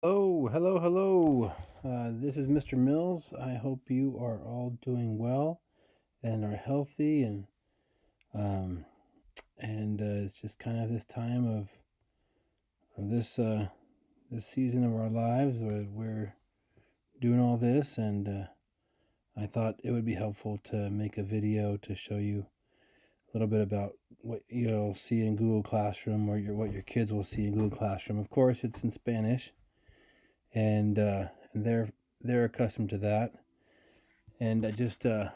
Oh, hello, hello. This is Mr. Mills. I hope you are all doing well and are healthy, um, and it's just kind of this time of this season of our lives where we're doing all this, and I thought it would be helpful to make a video to show you a little bit about what you'll see in Google Classroom, or what your kids will see in Google Classroom. Of course, it's in Spanish, and they're accustomed to that. And I just want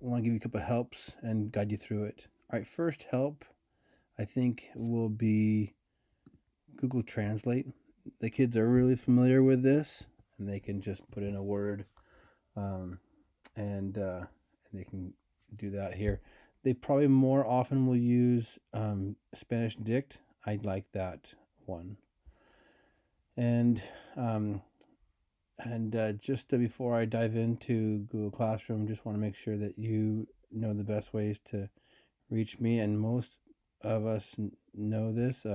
to give you a couple of helps and guide you through it. All right, first help, I think, will be Google Translate. The kids are really familiar with this, and they can just put in a word, um, and they can do that here. They probably more often will use Spanish Dict. I like that one. And um, just before I dive into Google Classroom, just want to make sure that you know the best ways to reach me, and most of us know this,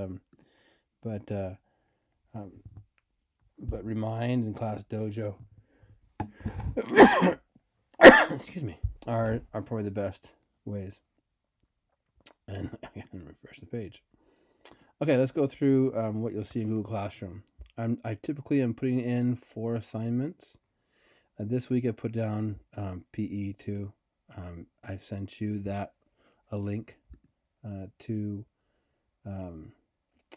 but uh, um, but Remind and Class Dojo, excuse me, are probably the best ways. And I can refresh the page. Okay, let's go through what you'll see in Google Classroom. I typically am putting in 4 assignments. This week I put down PE 2. I've sent you a link to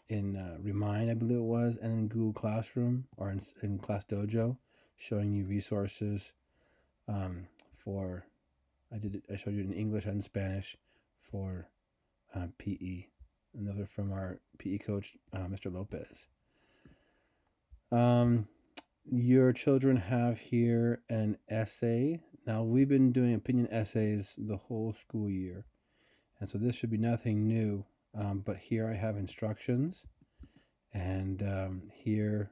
in Remind, I believe it was, and in Google Classroom, or in Class Dojo, showing you resources for. I showed you in English and Spanish for PE, and those are from our PE coach, Mr. Lopez. Your children have here an essay. Now, we've been doing opinion essays the whole school year, and so this should be nothing new. But here I have instructions, and here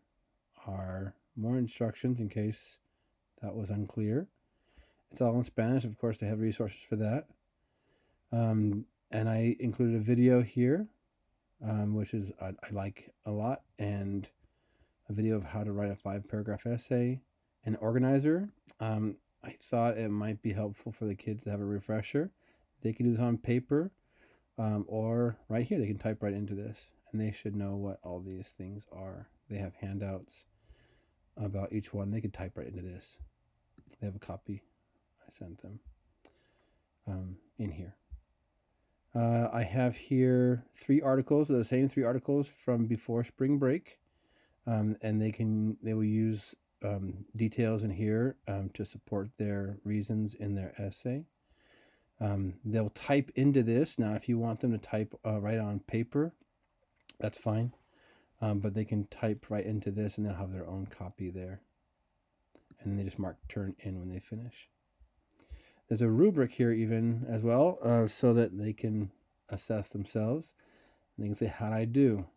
are more instructions in case that was unclear. It's all in Spanish. Of course, they have resources for that. And I included a video here, which is I like a lot, and a video of how to write a 5-paragraph essay. An organizer. I thought it might be helpful for the kids to have a refresher. They can do this on paper, or right here. They can type right into this, and they should know what all these things are. They have handouts about each one. They could type right into this. They have a copy. I sent them in here. I have here 3 articles, the same 3 articles from before spring break, and they will use details in here to support their reasons in their essay. They'll type into this. Now, if you want them to type right on paper, that's fine, but they can type right into this, and they'll have their own copy there. And then they just mark turn in when they finish. There's a rubric here even as well, so that they can assess themselves. They can say, how'd I do?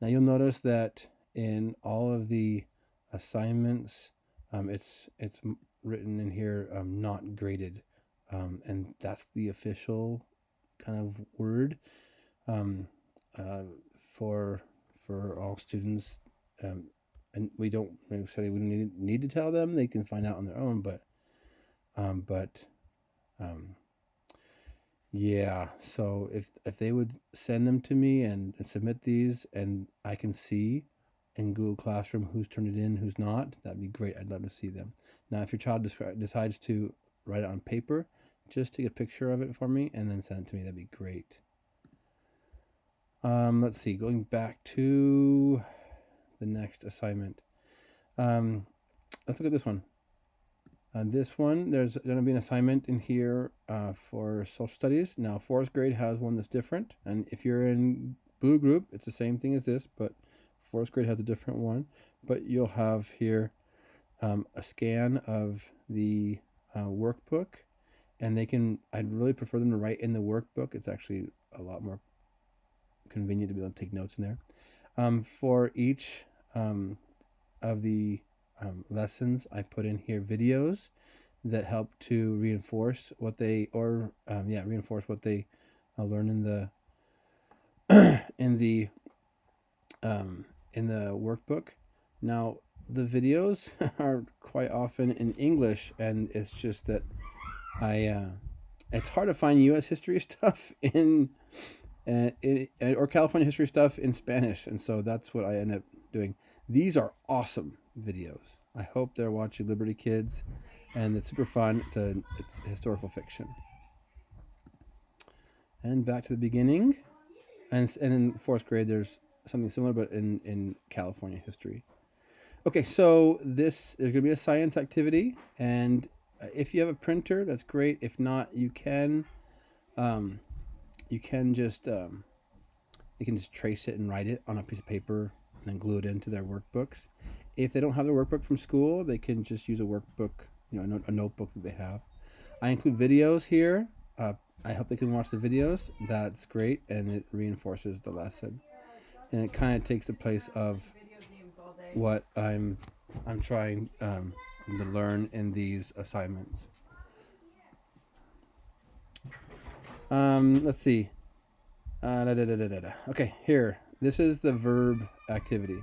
Now you'll notice that in all of the assignments, it's written in here, not graded, and that's the official kind of word for all students. And we don't necessarily need to tell them; they can find out on their own. Yeah. So if they would send them to me and submit these, and I can see in Google Classroom who's turned it in, who's not, that'd be great. I'd love to see them. Now, if your child decides to write it on paper, just take a picture of it for me and then send it to me. That'd be great. Let's see. Going back to the next assignment. Let's look at this one. This one, there's going to be an assignment in here for social studies. Now, 4th grade has one that's different. And if you're in Blue Group, it's the same thing as this, but 4th grade has a different one. But you'll have here a scan of the workbook. And I'd really prefer them to write in the workbook. It's actually a lot more convenient to be able to take notes in there. For each of the lessons, I put in here videos that help to reinforce what they learn in the in the workbook. Now, the videos are quite often in English, and it's just that it's hard to find U.S. history stuff or California history stuff in Spanish, and so that's what I end up doing. These are awesome videos. I hope they're watching Liberty Kids, and it's super fun. It's historical fiction. And back to the beginning, and in fourth grade there's something similar, but in California history. Okay, so there's going to be a science activity, and if you have a printer, that's great. If not, you can just they can just trace it and write it on a piece of paper and then glue it into their workbooks. If they don't have their workbook from school, they can just use a workbook, a notebook that they have. I include videos here. I hope they can watch the videos. That's great, and it reinforces the lesson, and it kind of takes the place of what I'm trying to learn in these assignments. Let's see. Okay, here. This is the verb activity.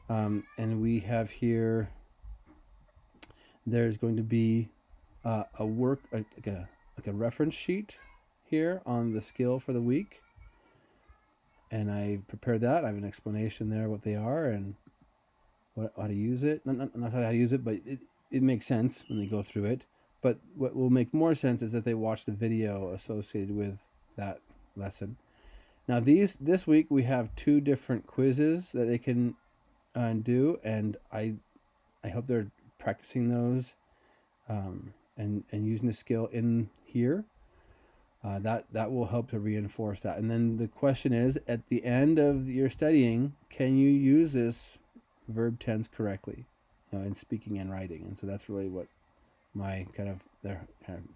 And we have here, there's going to be like a reference sheet here on the skill for the week. And I prepared that. I have an explanation there what they are and how to use it. Not how to use it, but it makes sense when they go through it. But what will make more sense is that they watch the video associated with that lesson. Now this week we have 2 different quizzes that they can do, and I hope they're practicing those and using the skill in here. That will help to reinforce that. And then the question is, at the end of your studying, can you use this verb tense correctly, in speaking and writing? And so that's really what my their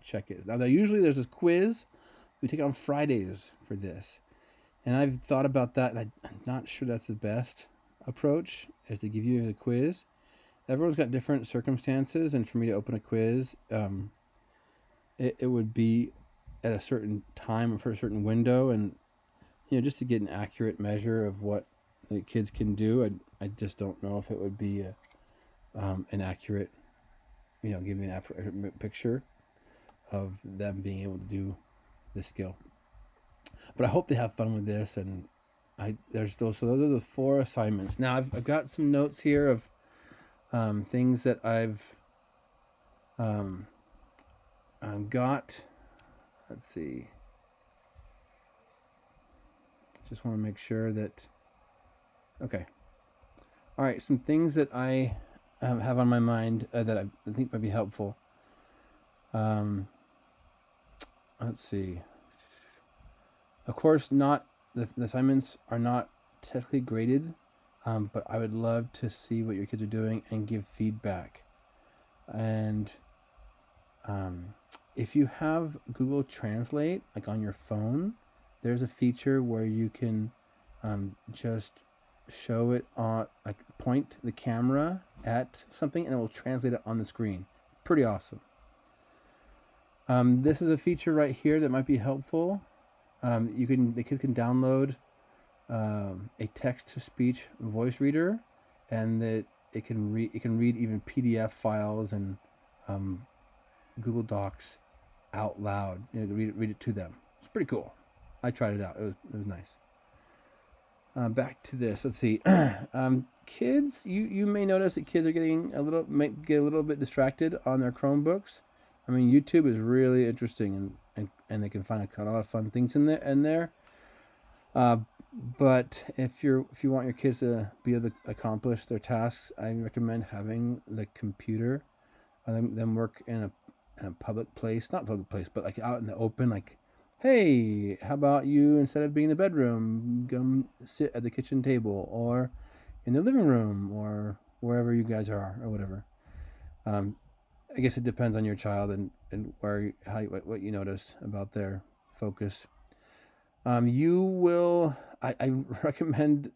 check is. Now there's this quiz we take on Fridays for this, and I've thought about that, and I'm not sure that's the best approach, is to give you a quiz. Everyone's got different circumstances, and for me to open a quiz, it would be at a certain time for a certain window, and just to get an accurate measure of what the kids can do. I just don't know if it would be an accurate, give me an accurate picture of them being able to do the skill. But I hope they have fun with this, and those are the 4 assignments. Now I've got some notes here of things that I've got. Let's see. Just want to make sure that. Okay. All right. Some things that I have on my mind that I think might be helpful. Let's see. Of course, not the assignments are not technically graded, but I would love to see what your kids are doing and give feedback. And if you have Google Translate, like on your phone, there's a feature where you can just show it on, like point the camera at something and it will translate it on the screen. Pretty awesome. This is a feature right here that might be helpful. The kids can download a text-to-speech voice reader, and that it can read even PDF files and Google Docs out loud. Read it to them. It's pretty cool. I tried it out. It was nice. Back to this. Let's see. Kids, you may notice that kids are getting a little bit distracted on their Chromebooks. I mean, YouTube is really interesting, and they can find a lot of fun things in there. But if you want your kids to be able to accomplish their tasks, I recommend having the computer, them work in a public place, not public place, but like out in the open. Like, hey, how about you, instead of being in the bedroom, come sit at the kitchen table or in the living room or wherever you guys are or whatever. I guess it depends on your child and what you notice about their focus. I recommend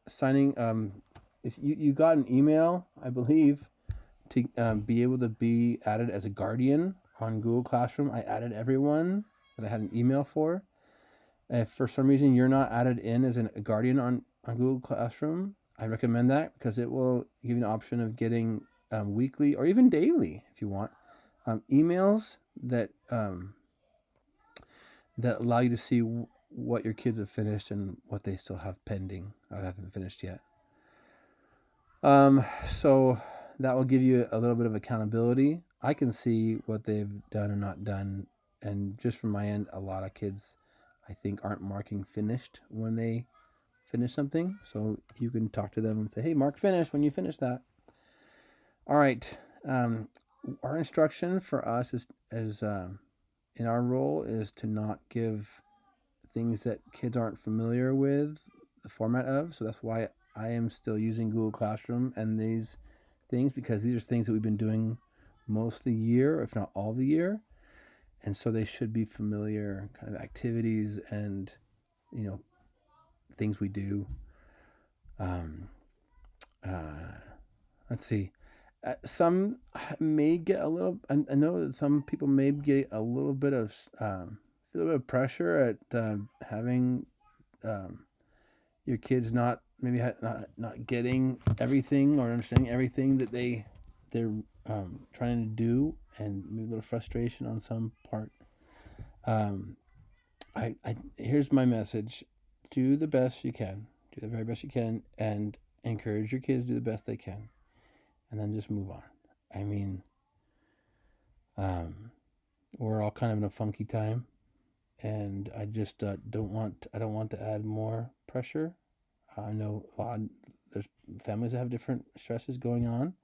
signing. If you got an email, I believe, to be able to be added as a guardian on Google Classroom. I added everyone that I had an email for. If for some reason you're not added in as a guardian on Google Classroom, I recommend that because it will give you an option of getting weekly or even daily, if you want, emails that allow you to see what your kids have finished and what they still have pending or haven't finished yet. So that will give you a little bit of accountability. I can see what they've done and not done, and just from my end, a lot of kids, I think, aren't marking finished when they finish something. So you can talk to them and say, "Hey, mark finish when you finish that." All right. Our instruction for us is in our role is to not give things that kids aren't familiar with the format of. So that's why I am still using Google Classroom and these things, because these are things that we've been doing most of the year, if not all the year. And so they should be familiar kind of activities and, things we do. Let's see. Some may get a little. I know that some people may get a little bit of feel a bit of pressure at having your kids not maybe not getting everything or understanding everything that they're trying to do, and maybe a little frustration on some part. I here's my message: do the best you can, do the very best you can, and encourage your kids to do the best they can, and then just move on. I mean, we're all kind of in a funky time, and I just don't want to add more pressure. I know there's families that have different stresses going on,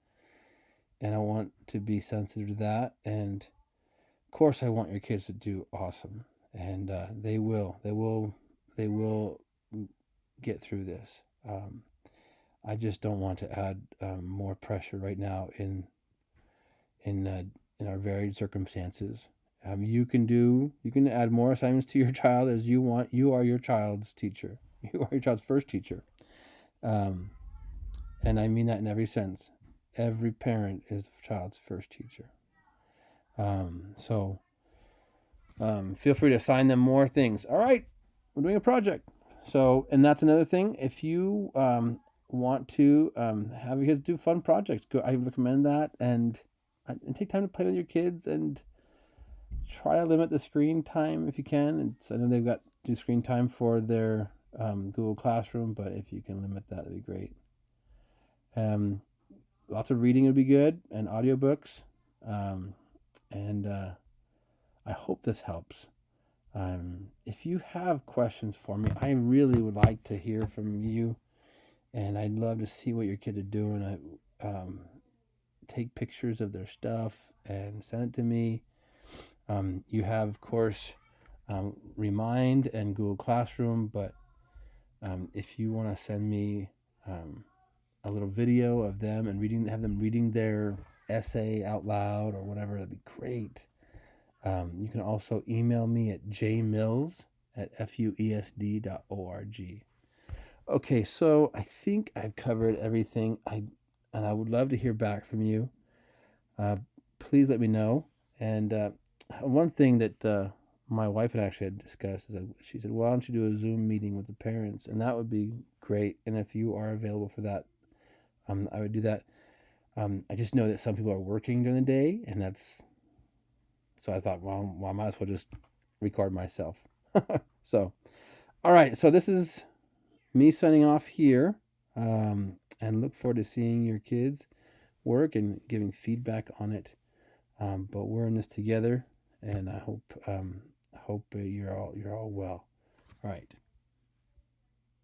and I want to be sensitive to that. And of course, I want your kids to do awesome, and they will. They will get through this. I just don't want to add more pressure right now in our varied circumstances. You can add more assignments to your child as you want. You are your child's teacher. You are your child's first teacher. And I mean that in every sense. Every parent is the child's first teacher. So feel free to assign them more things. All right, we're doing a project. So, and that's another thing. If you want to have your kids do fun projects, I recommend that, and take time to play with your kids and try to limit the screen time if you can. I know they've got do screen time for their Google Classroom, but if you can limit that, that'd be great. Lots of reading would be good, and audiobooks. And I hope this helps. If you have questions for me, I really would like to hear from you, and I'd love to see what your kids are doing. Take pictures of their stuff and send it to me. You have, of course, Remind and Google Classroom, but if you want to send me a little video of them and have them reading their essay out loud or whatever, that'd be great. You can also email me at jmills@fuesd.org. Okay, so I think I've covered everything. And I would love to hear back from you. Please let me know. And one thing that my wife and I actually had discussed is that she said, "Why don't you do a Zoom meeting with the parents?" And that would be great. And if you are available for that, I would do that. I just know that some people are working during the day, and so I thought, well, I might as well just record myself. So, all right. So this is me signing off here, and look forward to seeing your kids work and giving feedback on it. But we're in this together, and I hope you're all well. All right.